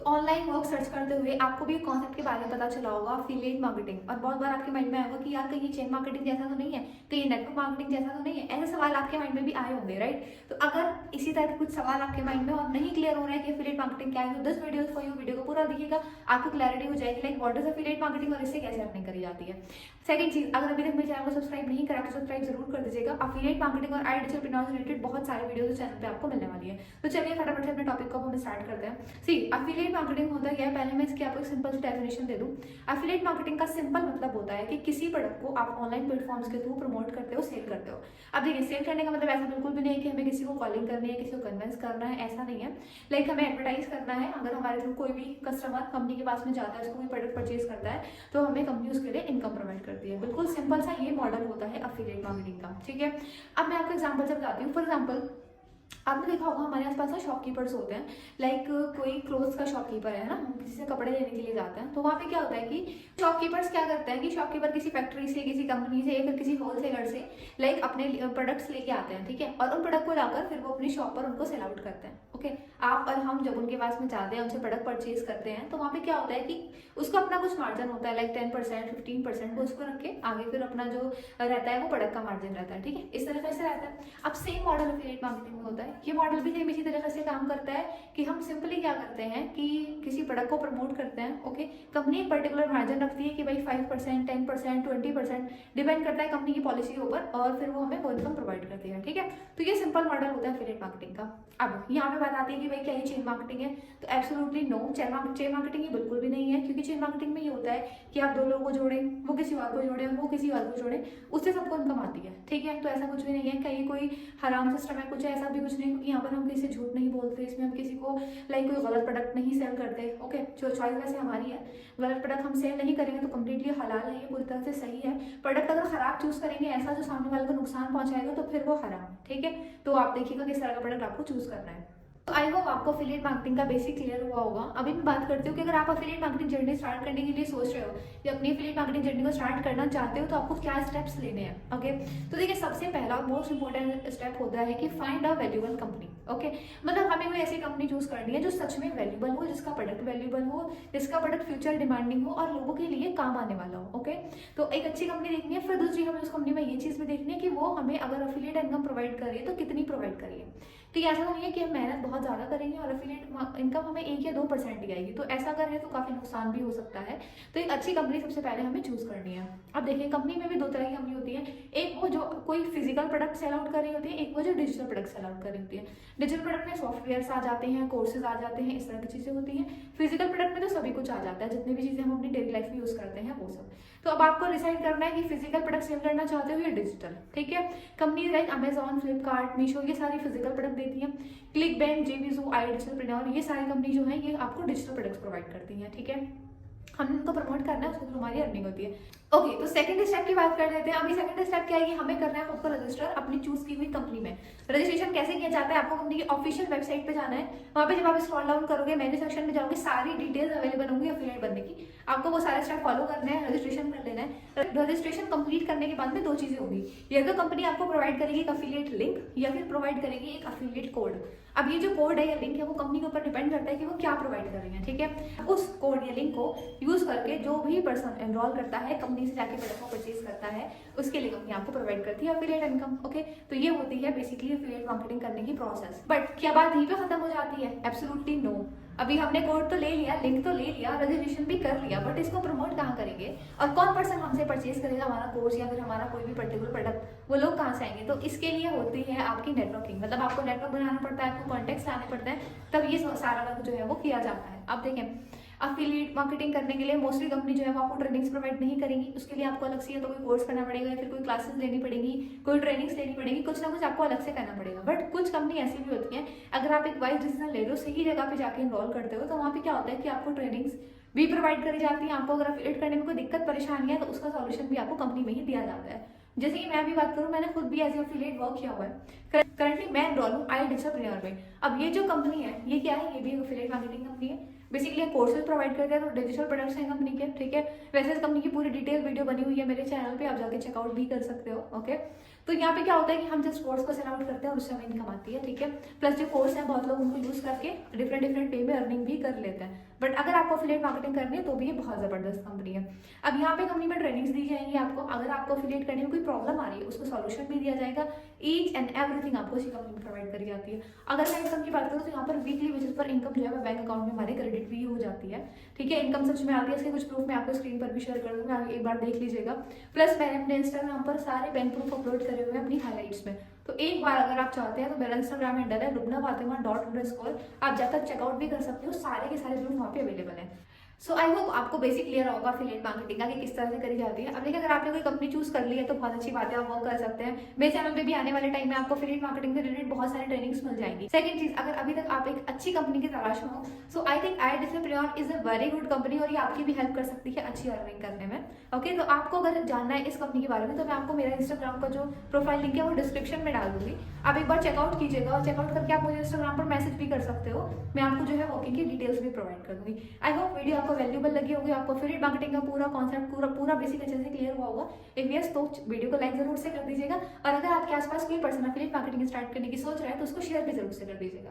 Online work search करते हुए आपको भी कॉन्सेप्ट के बारे में पता चला होगा, अफिलिएट मार्केटिंग। और बहुत बार आपके माइंड में आएगा कि यार कहीं चेन मार्केटिंग जैसा तो नहीं है, कहीं नेटवर्क मार्केटिंग जैसा तो नहीं है, ऐसे सवाल आपके माइंड में भी आए होंगे, राइट। तो अगर इसी तरह के कुछ सवाल आपके माइंड में और नहीं क्लियर हो रहा है कि अफिलिएट मार्केटिंग क्या है, तो this video for you, video को पूरा देखिएगा, आपको क्लैरिटी हो जाएगी like what is affiliate marketing और इससे कैसे अर्निंग करी जाती है। सेकंड चीज, अगर अभी तक मेरे चैनल को सब्सक्राइब नहीं करा तो सब्सक्राइब जरूर कर दीजिएगा। अफिलिएट मार्केटिंग और डिजिटल से रिलेटेड बहुत सारे वीडियोस चैनल पे आपको मिलने वाली है। तो चलिए फटाफट से अपने टॉपिक को हम स्टार्ट करते हैं। सी अफिलिएट मार्केटिंग होता क्या है, पहले मैं इसकी आपको एक सिंपल सी डेफिनेशन दे दूं। अफिलिएट मार्केटिंग का सिंपल मतलब होता है कि किसी प्रोडक्ट को आप ऑनलाइन प्लेटफॉर्म्स के थ्रू प्रमोट करते हो, सेल करते हो। अब देखिए, सेल करने का मतलब ऐसा बिल्कुल भी नहीं है कि हमें किसी को कॉलिंग करनी है, किसी को कन्विंस करना है, ऐसा नहीं है। लाइक हमें एडवर्टाइज करना है। अगर हमारे थ्रू कोई भी कस्टमर कंपनी के पास में जाता है, उसको कोई प्रोडक्ट परचेज करता है, तो हमें कंपनी उसके लिए इनकम प्रोवाइड करती है। बिल्कुल सिंपल सा ये मॉडल होता है अफिलिएट मार्केटिंग का, ठीक है। अब मैं आपको एग्जांपल से बताती हूँ। फॉर एग्जांपल, आपने देखा होगा हमारे आसपास ना शॉपकीपर्स होते हैं। लाइक कोई क्लोथ्स का शॉपकीपर है ना, हम किसी से कपड़े लेने के लिए जाते हैं, तो वहाँ पे क्या होता है कि शॉपकीपर्स क्या करते हैं कि शॉपकीपर किसी फैक्ट्री से, किसी कंपनी से या फिर किसी होलसेलर से लाइक अपने प्रोडक्ट्स लेके आते हैं, ठीक है। और उन प्रोडक्ट को लाकर फिर वो अपनी शॉप पर उनको सेल आउट करते हैं। ओके, आप और हम जब उनके पास में जाते हैं, उनसे प्रोडक्ट परचेज करते हैं, तो वहाँ पे क्या होता है कि उसका अपना कुछ मार्जिन होता है, लाइक 10%, 15% वो उसको रख के आगे फिर अपना जो रहता है वो प्रोडक्ट का मार्जिन रहता है, ठीक है। इस तरीके से रहता है। अब सेम मॉडल अफिलिएट मार्केटिंग में होता है। ये मॉडल भी सेम इसी तरीके से काम करता है कि हम सिंपली क्या करते हैं कि किसी प्रोडक्ट को प्रमोट करते हैं। ओके, कंपनी एक पर्टिकुलर मार्जिन रखती है कि भाई 5%, 10%, 20%, डिपेंड करता है कंपनी की पॉलिसी के ऊपर, और फिर वो हमें वो इनकम प्रोवाइड करती है, ठीक है। तो ये सिंपल मॉडल होता है अफिलिएट मार्केटिंग का। अब यहाँ पे बात आती है कि भाई क्या ये चेन मार्केटिंग है, तो एब्सोल्युटली नो, चेन मार्केटिंग ये बिल्कुल भी नहीं है। क्योंकि चेन मार्केटिंग में ये होता है कि आप दो लोगों को जोड़ें, वो किसी और को जोड़ें, वो किसी और को जोड़ें, उससे सबको इनकम आती है, ठीक है। तो ऐसा कुछ भी नहीं है, कहीं कोई हराम सिस्टम है, कुछ ऐसा भी कुछ नहीं। क्योंकि यहाँ पर हम किसी से झूठ नहीं बोलते, इसमें हम किसी को लाइक कोई गलत प्रोडक्ट नहीं सेल करते। ओके, जो चॉइस वैसे हमारी है, गलत प्रोडक्ट हम सेल नहीं करेंगे तो कम्प्लीटली हलाल है, ये पूरी तरह से सही है। प्रोडक्ट अगर खराब चूज करेंगे, ऐसा जो सामने वाले को नुकसान पहुंचाएगा, तो फिर वो हराम है, ठीक है। तो आप देखिएगा किस तरह का प्रोडक्ट आपको चूज करना है। तो आई होप आपको अफिलिएट मार्केटिंग का बेसिक क्लियर हुआ होगा। अभी मैं बात करती हूँ कि अगर आप अफिलिएट मार्केटिंग जर्नी स्टार्ट करने के लिए सोच रहे हो या अपनी अफिलिएट मार्केटिंग जर्नी को स्टार्ट करना चाहते हो, तो आपको क्या स्टेप्स लेने हैं। ओके, तो देखिए, सबसे पहला और मोस्ट इंपॉर्टेंट स्टेप होता है कि find a valuable company. Okay, मतलब हमें कोई ऐसी कंपनी चूज करनी है जो सच में वैल्यूएबल हो, जिसका प्रोडक्ट वैल्यूएबल हो, जिसका प्रोडक्ट फ्यूचर डिमांडिंग हो और लोगों के लिए काम आने वाला हो। ओके, तो एक अच्छी कंपनी देखनी है। फिर दूसरी, हमें उस कंपनी में ये चीज भी देखनी है कि वो हमें अगर अफिलिएट इनकम प्रोवाइड कर रही है तो कितनी प्रोवाइड कर रही है। ठीक है, ऐसा नहीं है कि हम मेहनत बहुत ज्यादा करेंगे और अफिलिएट इनकम हमें 1 या 2% ही आएगी, तो ऐसा अगर है तो काफी नुकसान भी हो सकता है। तो एक अच्छी कंपनी सबसे पहले हमें चूज करनी है। अब देखिए, कंपनी में भी दो तरह की कंपनी होती है। एक वो जो कोई फिजिकल प्रोडक्ट सेल आउट कर रही होती है, एक वो जो डिजिटल प्रोडक्ट सेल आउट कर रही होती है। डिजिटल प्रोडक्ट में सॉफ्टवेयर आ जाते हैं, कोर्सेज आ जाते हैं, इस तरह की चीजें होती हैं। फिजिकल प्रोडक्ट में तो सभी कुछ आ जाता है, जितनी भी चीजें हम अपनी डेली लाइफ में यूज करते हैं वो सब। तो अब आपको डिसाइड करना है कि फिजिकल प्रोडक्ट सेल करना चाहते हो या डिजिटल, ठीक है। Company like Amazon, Flipkart, Meesho, ये सारी फिजिकल प्रोडक्ट देती है। क्लिक बैंक, जेवीजू, डिजिटल, ये सारी कंपनी जो है ये आपको डिजिटल प्रोडक्ट्स प्रोवाइड करती हैं, ठीक है। हमने उनको प्रमोट करना है, उसके थ्रू हमारी अर्निंग होती है। ओके, तो सेकंड स्टेप की बात कर लेते हैं। अभी सेकंड स्टेप क्या है कि हमें करना है खुद को रजिस्टर अपनी चूज की हुई कंपनी में। रजिस्ट्रेशन कैसे किया जाता है, आपको कंपनी की ऑफिशियल वेबसाइट पे जाना है। वहाँ पे जब आप स्क्रॉल डाउन करोगे, मेन्यू सेक्शन में जाओगे, सारी डिटेल्स अवेलेबल होंगी अफिलिएट बनने की। आपको वो सारे स्टेप फॉलो करना है, रजिस्ट्रेशन कर लेना है। रजिस्ट्रेशन कंप्लीट करने के बाद में दो चीजें होंगी, या तो कंपनी आपको प्रोवाइड करेगी एक अफिलिएट लिंक या फिर प्रोवाइड करेगी एक अफिलिएट कोड। अब ये जो कोड है या लिंक है वो कंपनी के ऊपर डिपेंड करता है कि वो क्या प्रोवाइड कर रही है, ठीक है। उस कोड या लिंक को यूज करके जो भी पर्सन एनरोल करता है, कंपनी से जाके प्रोडक्ट को परचेज करता है, उसके लिए कंपनी आपको प्रोवाइड करती है अफिलिएट इनकम। ओके, तो ये होती है बेसिकली अफिलिएट मार्केटिंग करने की प्रोसेस। बट क्या बात यहीं पे खत्म हो जाती है? Absolutely no. अभी हमने कोड तो ले लिया, लिंक तो ले लिया, रजिस्ट्रेशन भी कर लिया, बट इसको प्रमोट कहाँ करेंगे और कौन पर्सन हमसे परचेज करेगा हमारा कोर्स या फिर हमारा कोई भी पर्टिकुलर प्रोडक्ट, वो लोग कहाँ से आएंगे? तो इसके लिए होती है आपकी नेटवर्किंग। मतलब आपको नेटवर्क बनाना पड़ता है, आपको कॉन्टेक्ट लाने पड़ते हैं, तब ये सारा वर्क जो है वो किया जाता है। अब देखें, अफिलिएट मार्केटिंग करने के लिए मोस्टली कंपनी जो है वो आपको ट्रेनिंग्स प्रोवाइड नहीं करेंगी। उसके लिए आपको अलग से या तो कोई कोर्स करना पड़ेगा या फिर कोई क्लासेस लेनी पड़ेगी, कोई ट्रेनिंग्स लेनी पड़ेगी, कुछ ना कुछ आपको अलग से करना पड़ेगा। बट कुछ कंपनी ऐसी भी होती है, अगर आप एक वाइज डिसीजन ले लो, सही जगह पे जाके इनरोल करते हो, तो वहाँ पे क्या होता है कि आपको ट्रेनिंग्स भी प्रोवाइड करी जाती है। आपको अगर अफिलिएट करने में कोई दिक्कत परेशानी है तो उसका सॉल्यूशन भी आपको कंपनी में ही दिया जाता है। जैसे कि मैं भी बात करूँ, मैंने खुद भी एज अफिलिएट वर्क किया हुआ है। करंटली मैं एनरोल हूँ डिजिटल में। अब ये जो कंपनी है ये क्या है, ये भी एक अफिलिएट मार्केटिंग कंपनी है। बेसिकली कोर्सेज प्रोवाइड करते हैं, तो डिजिटल प्रोडक्ट्स हैं कंपनी के, ठीक है। वैसे इस कंपनी की पूरी डिटेल वीडियो बनी हुई है मेरे चैनल पे, आप जाके चेकआउट भी कर सकते हो। ओके, तो यहाँ पे क्या होता है कि हम जस्ट कोर्स को सेल आउट करते हैं और उससे हमें इनकम आती है, ठीक है। प्लस जो कोर्स है बहुत लोग उनको यूज करके डिफरेंट वे में अर्निंग भी कर लेते हैं। बट अगर आपको एफिलिएट मार्केटिंग करनी है तो भी ये बहुत ज़बरदस्त कंपनी है। अब यहाँ पे कंपनी में ट्रेनिंग्स दी जाएंगी आपको, अगर आपको एफिलिएट करने में कोई प्रॉब्लम आ रही है उसको सॉल्यूशन भी दिया जाएगा। ईच एंड एवरीथिंग आपको इसी कंपनी में प्रोवाइड करी जाती है। अगर मैं इनकम की बात करूँ तो यहाँ पर वीकली बेसिस पर इनकम जो है बैंक अकाउंट में हमारे क्रेडिट भी हो जाती है। ठीक है, इनकम सच में आती है, इसके कुछ प्रूफ मैं आपको स्क्रीन पर भी शेयर कर दूंगा, एक बार देख लीजिएगा। प्लस मैंने अपने इंस्टाग्राम पर सारे बैंक प्रूफ अपलोड करे हुए हैं अपनी हाईलाइट्स में, तो एक बार अगर आप चाहते हैं तो मेरा इंस्टाग्राम हैंडल है lubna_fatima._, आप जाकर चेकआउट भी कर सकते हो, सारे के सारे प्रूफ वहाँ पे अवेलेबल है। सो आई होप आपको बेसिक क्लियर होगा एफिलिएट मार्केटिंग का कि किस तरह से करी जाती है। अब देखिए, अगर आपने कोई कंपनी चूज कर ली है तो बहुत अच्छी बात है, आप वर्क कर सकते हैं। मेरे चैनल पे भी आने वाले टाइम में आपको एफिलिएट मार्केटिंग से रिलेटेड बहुत सारी ट्रेनिंग्स मिल जाएंगी। सेकंड चीज, अगर अभी तक आप एक अच्छी कंपनी की तलाश में हो, so I think iDiscipline is a very good company और ये आपकी भी हेल्प कर सकती है अच्छी अर्निंग करने में। ओके, तो आपको अगर जानना है इस कंपनी के बारे में तो मैं आपको मेरा इंस्टाग्राम का जो प्रोफाइल लिंक है वो डिस्क्रिप्शन में डाल दूंगी, आप एक बार चेकआउट कीजिएगा और चेकआउट करके आप मुझे इंस्टाग्राम पर मैसेज भी कर सकते हो, मैं आपको जो है वर्किंग की डिटेल्स भी प्रोवाइड कर दूंगी। आई होप वीडियो आपको वैल्यूबल लगी होगी, आपको एफिलिएट मार्केटिंग का पूरा कॉन्सेप्ट पूरा बेसिक अच्छे से क्लियर हुआ होगा। इफ यस तो वीडियो को लाइक जरूर से कर दीजिएगा, और अगर आपके आसपास कोई पर्सन एफिलिएट मार्केटिंग स्टार्ट करने की सोच रहा है तो उसको शेयर भी जरूर से कर दीजिएगा।